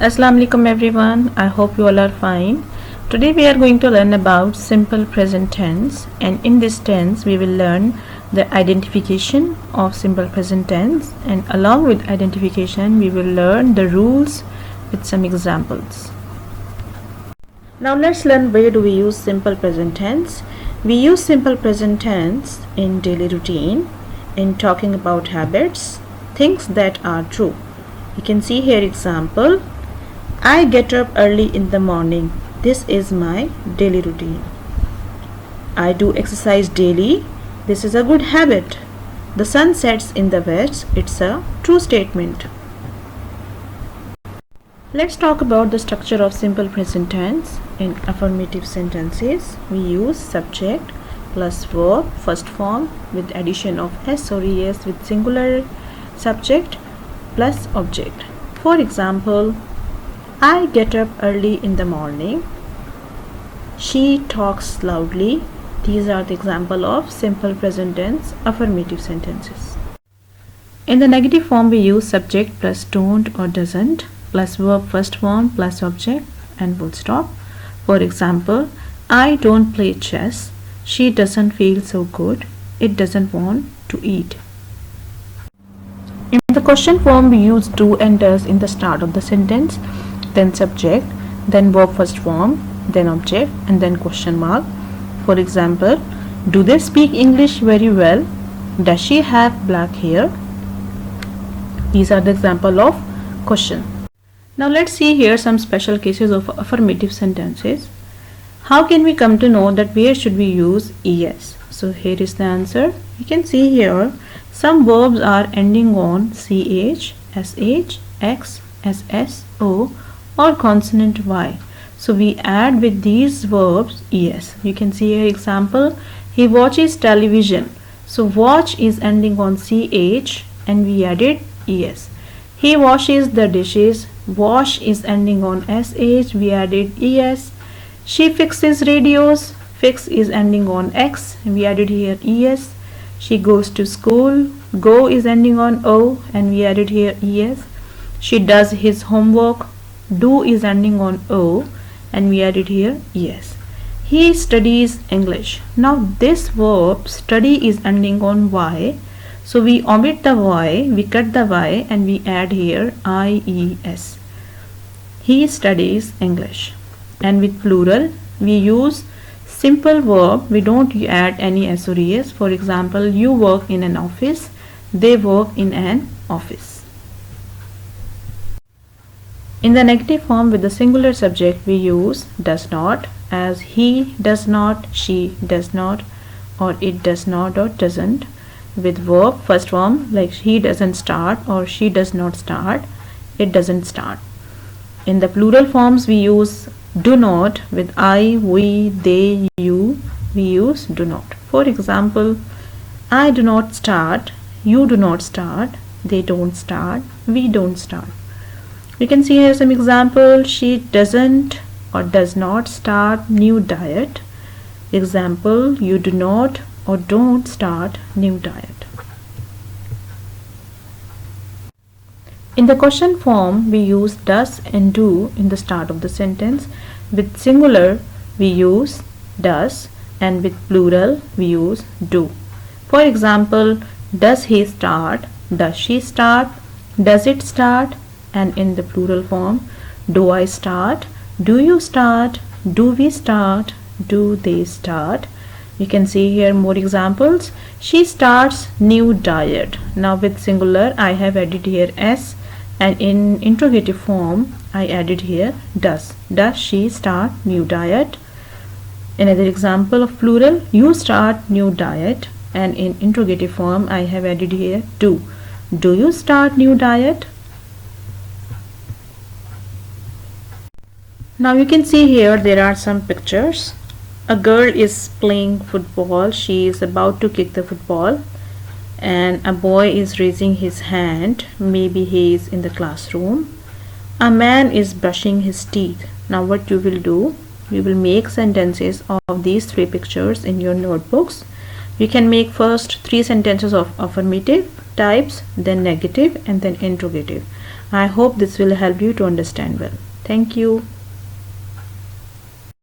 Assalamu alaikum everyone. I hope you all are fine. Today we are going to learn about simple present tense, and in this tense we will learn the identification of simple present tense, and along with identification we will learn the rules with some examples. Now let's learn where do we use simple present tense. We use simple present tense in daily routine, in talking about habits, things that are true. You can see here example. I get up early in the morning. This is my daily routine. I do exercise daily. This is a good habit. The sun sets in the west. It's a true statement. Let's talk about the structure of simple present tense. In affirmative sentences, we use subject plus verb, first form, with addition of s or es with singular subject plus object. For example, I get up early in the morning. She talks loudly. These are the example of simple present tense affirmative sentences. In the negative form, we use subject plus don't or doesn't plus verb first form plus object and full stop. For example, I don't play chess. She doesn't feel so good. It doesn't want to eat. In the question form, we use do and does in the start of the sentence, then subject, then verb first form, then object, and then question mark. For example, do they speak English very well? Does she have black hair? These are the example of question. Now let's see here some special cases of affirmative sentences. How can we come to know that where should we use es? So here is the answer. You can see here some verbs are ending on ch, sh, x, ss, o or consonant y. So we add with these verbs es. You can see here example. He watches television. So watch is ending on ch and we added es. He washes the dishes. Wash is ending on sh. We added es. She fixes radios. Fix is ending on x. We added here es. She goes to school. Go is ending on o and we added here es. She does his homework. Do is ending on o and we added here es. He studies English. Now this verb study is ending on y. So we omit the y, we cut the y and we add here ies. He studies English. And with plural, we use simple verb. We don't add any s or es. For example, you work in an office. They work in an office. In the negative form with the singular subject, we use does not, as he does not, she does not, or it does not or doesn't. With verb first form, like he doesn't start or she does not start, it doesn't start. In the plural forms, we use do not. With I, we, they, you, we use do not. For example, I do not start, you do not start, they don't start, we don't start. You can see here some example. She doesn't or does not start new diet. Example, you do not or don't start new diet. In the question form, we use does and do in the start of the sentence. With singular, we use does and with plural, we use do. For example, does he start? Does she start? Does it start? And in the plural form, do I start? Do you start? Do we start? Do they start? You can see here more examples. She starts new diet. Now with singular, I have added here s, and in interrogative form, I added here does. Does she start new diet? Another example of plural, you start new diet, and in interrogative form, I have added here do. Do you start new diet? Now you can see here there are some pictures. A girl is playing football. She is about to kick the football and a boy is raising his hand. Maybe he is in the classroom. A man is brushing his teeth. Now what you will do, you will make sentences of these three pictures in your notebooks. You can make first 3 sentences of affirmative types, then negative, and then interrogative. I hope this will help you to understand well. Thank you.